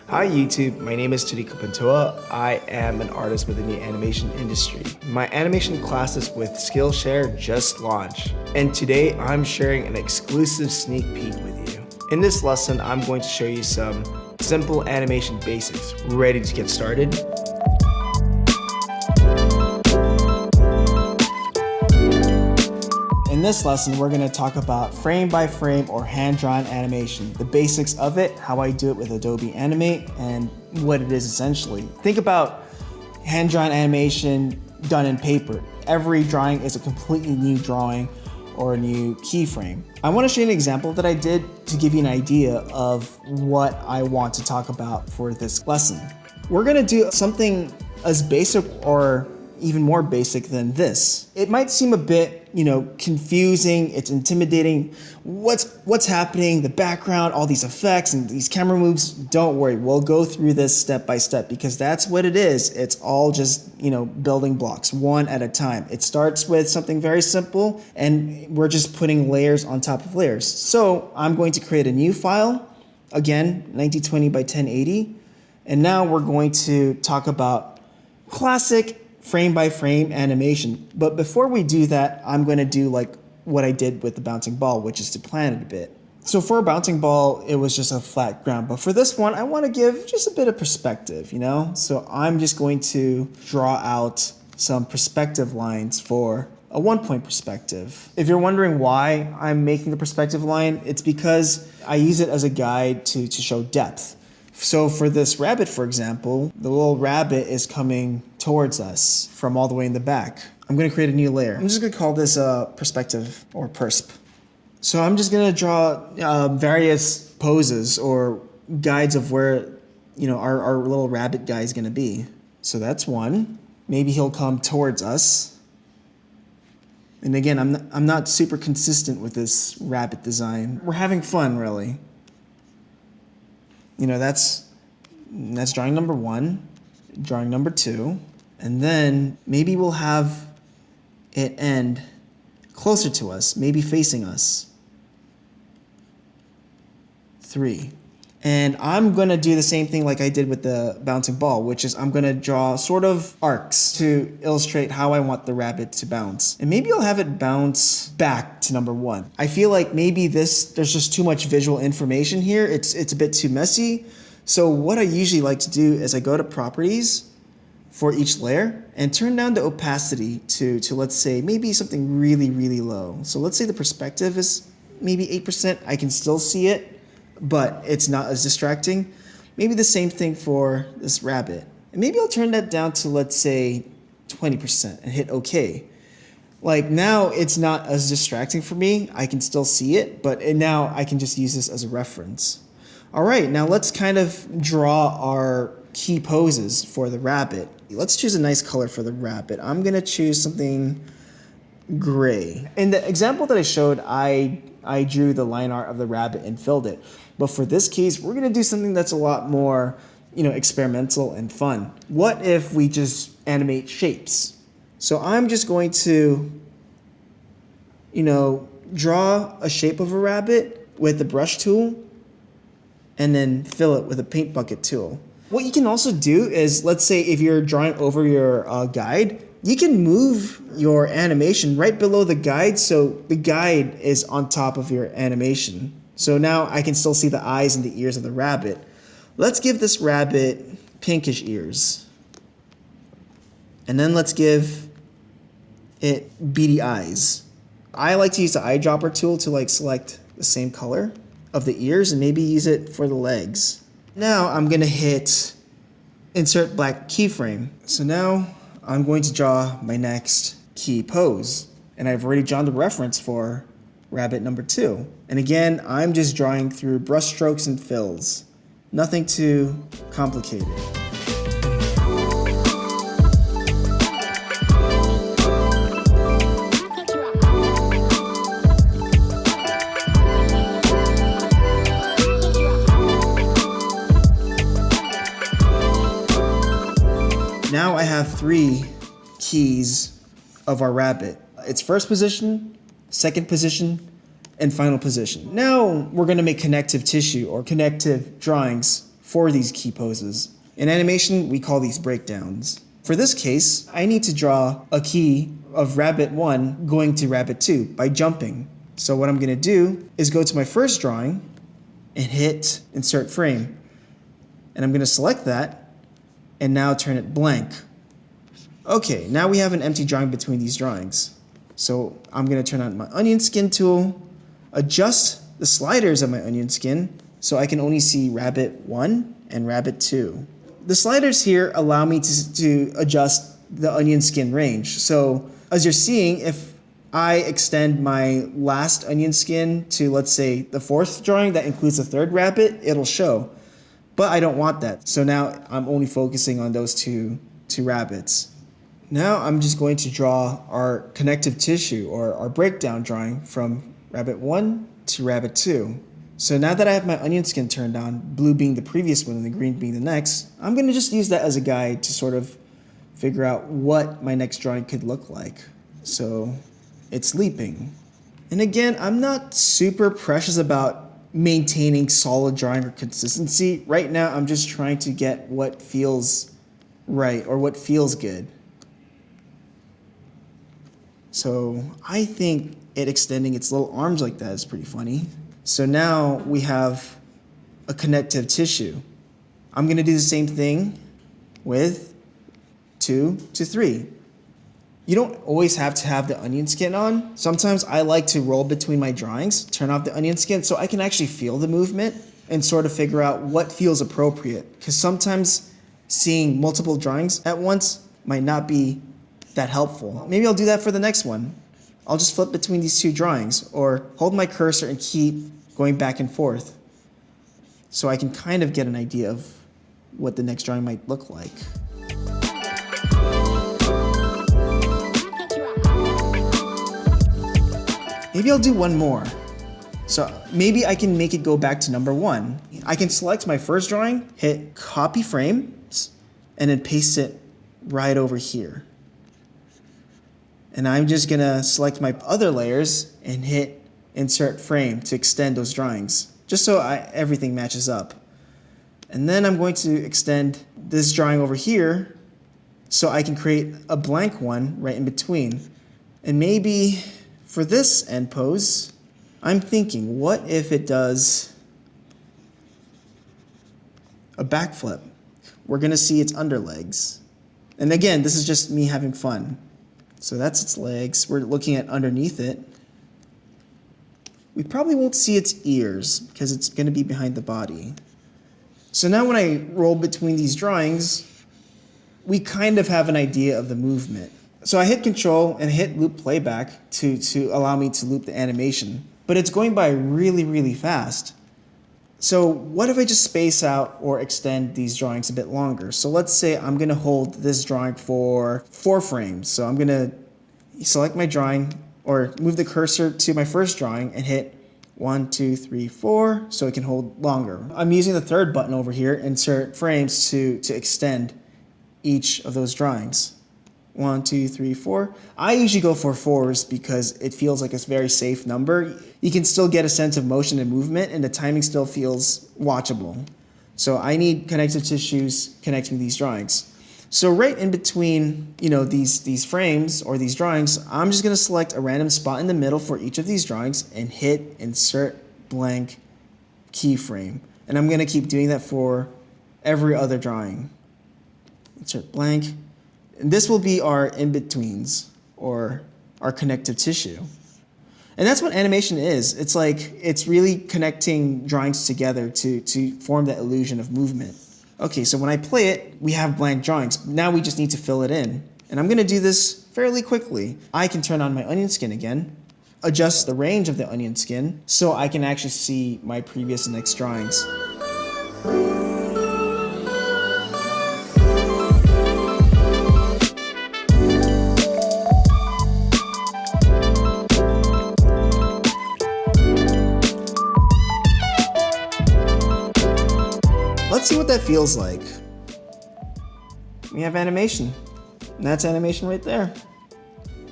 Hi YouTube, my name is Toniko Pantoja. I am an artist within the animation industry. My animation classes with Skillshare just launched, and today I'm sharing an exclusive sneak peek with you. In this lesson, I'm going to show you some simple animation basics. Ready to get started? In this lesson, we're going to talk about frame by frame or hand-drawn animation, the basics of it, how I do it with Adobe Animate, and what it is essentially. Think about hand-drawn animation done in paper. Every drawing is a completely new drawing or a new keyframe. I want to show you an example that I did to give you an idea of what I want to talk about for this lesson. We're going to do something as basic or even more basic than this. It might seem a bit, confusing, it's intimidating. What's happening, the background, all these effects and these camera moves. Don't worry, we'll go through this step by step because that's what it is. It's all just, building blocks, one at a time. It starts with something very simple and we're just putting layers on top of layers. So I'm going to create a new file, again, 1920 by 1080. And now we're going to talk about classic frame by frame animation. But before we do that, I'm going to do like what I did with the bouncing ball, which is to plan it a bit. So for a bouncing ball, it was just a flat ground. But for this one, I want to give just a bit of perspective, So I'm just going to draw out some perspective lines for a 1-point perspective. If you're wondering why I'm making the perspective line, it's because I use it as a guide to show depth. So for this rabbit, for example, the little rabbit is coming towards us from all the way in the back. I'm going to create a new layer. I'm just going to call this perspective or persp. So I'm just going to draw various poses or guides of where our little rabbit guy is going to be. So that's one. Maybe he'll come towards us. And again, I'm not super consistent with this rabbit design. We're having fun, really. That's drawing number 1, drawing number 2, and then maybe we'll have it end closer to us, maybe facing us. 3. And I'm gonna do the same thing like I did with the bouncing ball, which is I'm gonna draw sort of arcs to illustrate how I want the rabbit to bounce. And maybe I'll have it bounce back to number 1. I feel like maybe there's just too much visual information here. It's a bit too messy. So what I usually like to do is I go to properties for each layer and turn down the opacity to let's say maybe something really, really low. So let's say the perspective is maybe 8%. I can still see it, but it's not as distracting. Maybe the same thing for this rabbit. And maybe I'll turn that down to, let's say, 20% and hit OK. Like now it's not as distracting for me. I can still see it, but now I can just use this as a reference. All right, now let's kind of draw our key poses for the rabbit. Let's choose a nice color for the rabbit. I'm gonna choose something gray. In the example that I showed, I drew the line art of the rabbit and filled it. But for this case, we're gonna do something that's a lot more, experimental and fun. What if we just animate shapes? So I'm just going to, draw a shape of a rabbit with the brush tool and then fill it with a paint bucket tool. What you can also do is, let's say if you're drawing over your guide, you can move your animation right below the guide so the guide is on top of your animation. So now I can still see the eyes and the ears of the rabbit. Let's give this rabbit pinkish ears. And then let's give it beady eyes. I like to use the eyedropper tool to select the same color of the ears and maybe use it for the legs. Now I'm gonna hit insert black keyframe. So now I'm going to draw my next key pose. And I've already drawn the reference for rabbit number 2. And again, I'm just drawing through brush strokes and fills. Nothing too complicated. Now I have 3 keys of our rabbit. Its first position, second position, and final position. Now we're going to make connective tissue or connective drawings for these key poses. In animation, we call these breakdowns. For this case, I need to draw a key of rabbit 1 going to rabbit 2 by jumping. So what I'm gonna do is go to my first drawing and hit insert frame. And I'm gonna select that and now turn it blank. Okay, now we have an empty drawing between these drawings. So I'm gonna turn on my onion skin tool, adjust the sliders of my onion skin so I can only see rabbit 1 and rabbit 2. The sliders here allow me to adjust the onion skin range. So as you're seeing, if I extend my last onion skin to, let's say, the 4th drawing that includes the 3rd rabbit, it'll show. But I don't want that. So now I'm only focusing on those two rabbits. Now I'm just going to draw our connective tissue or our breakdown drawing from rabbit 1 to rabbit 2. So now that I have my onion skin turned on, blue being the previous one and the green being the next, I'm gonna just use that as a guide to sort of figure out what my next drawing could look like. So it's leaping. And again, I'm not super precious about maintaining solid drawing or consistency. Right now, I'm just trying to get what feels right or what feels good. So I think it extending its little arms like that is pretty funny. So now we have a connective tissue. I'm gonna do the same thing with 2 to 3. You don't always have to have the onion skin on. Sometimes I like to roll between my drawings, turn off the onion skin so I can actually feel the movement and sort of figure out what feels appropriate. Because sometimes seeing multiple drawings at once might not be that helpful. Maybe I'll do that for the next one. I'll just flip between these 2 drawings or hold my cursor and keep going back and forth so I can kind of get an idea of what the next drawing might look like. Maybe I'll do one more. So maybe I can make it go back to number 1. I can select my first drawing, hit copy frames, and then paste it right over here. And I'm just gonna select my other layers and hit insert frame to extend those drawings, just so everything matches up. And then I'm going to extend this drawing over here so I can create a blank one right in between. And maybe for this end pose, I'm thinking, what if it does a backflip? We're gonna see its underlegs. And again, this is just me having fun. So that's its legs. We're looking at underneath it. We probably won't see its ears because it's gonna be behind the body. So now when I roll between these drawings, we kind of have an idea of the movement. So I hit Control and hit Loop Playback to allow me to loop the animation. But it's going by really, really fast. So what if I just space out or extend these drawings a bit longer? So let's say I'm gonna hold this drawing for 4 frames. So I'm gonna select my drawing or move the cursor to my first drawing and hit 1, 2, 3, 4 so it can hold longer. I'm using the 3rd button over here, insert frames, to extend each of those drawings. 1, 2, 3, 4. I usually go for 4s because it feels like a very safe number. You can still get a sense of motion and movement, and the timing still feels watchable. So I need connective tissues connecting these drawings. So right in between, these frames or these drawings, I'm just gonna select a random spot in the middle for each of these drawings and hit insert blank keyframe. And I'm gonna keep doing that for every other drawing. Insert blank. And this will be our in-betweens or our connective tissue. And that's what animation is. It's really connecting drawings together to form that illusion of movement. Okay, so when I play it, we have blank drawings. Now we just need to fill it in. And I'm gonna do this fairly quickly. I can turn on my onion skin again, adjust the range of the onion skin so I can actually see my previous and next drawings. Let's see what that feels like. We have animation. And that's animation right there.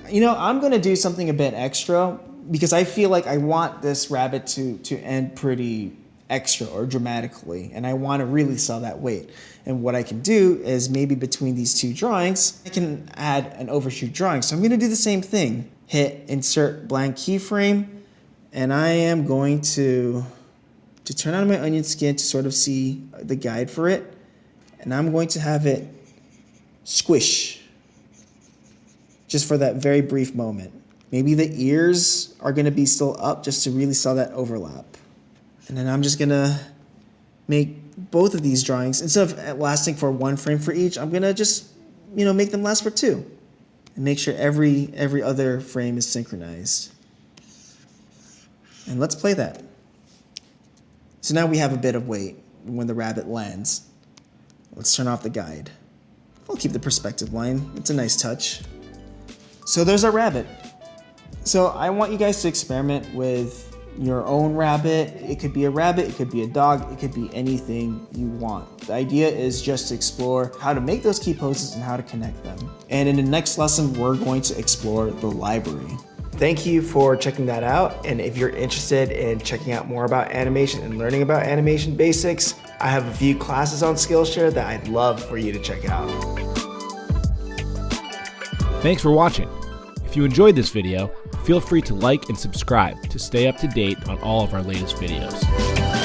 I'm gonna do something a bit extra because I feel like I want this rabbit to end pretty extra or dramatically, and I want to really sell that weight. And what I can do is maybe between these two drawings, I can add an overshoot drawing. So I'm going to do the same thing. Hit insert blank keyframe, and I am going to turn on my onion skin to sort of see the guide for it, and I'm going to have it squish just for that very brief moment. Maybe the ears are going to be still up just to really sell that overlap. And then I'm just going to make both of these drawings, instead of lasting for 1 frame for each, I'm going to just, make them last for 2 and make sure every other frame is synchronized. And let's play that. So now we have a bit of weight when the rabbit lands. Let's turn off the guide. We'll keep the perspective line. It's a nice touch. So there's our rabbit. So I want you guys to experiment with your own rabbit. It could be a rabbit, it could be a dog, it could be anything you want. The idea is just to explore how to make those key poses and how to connect them. And in the next lesson, we're going to explore the library. Thank you for checking that out. And if you're interested in checking out more about animation and learning about animation basics, I have a few classes on Skillshare that I'd love for you to check out. Thanks for watching. If you enjoyed this video, feel free to like and subscribe to stay up to date on all of our latest videos.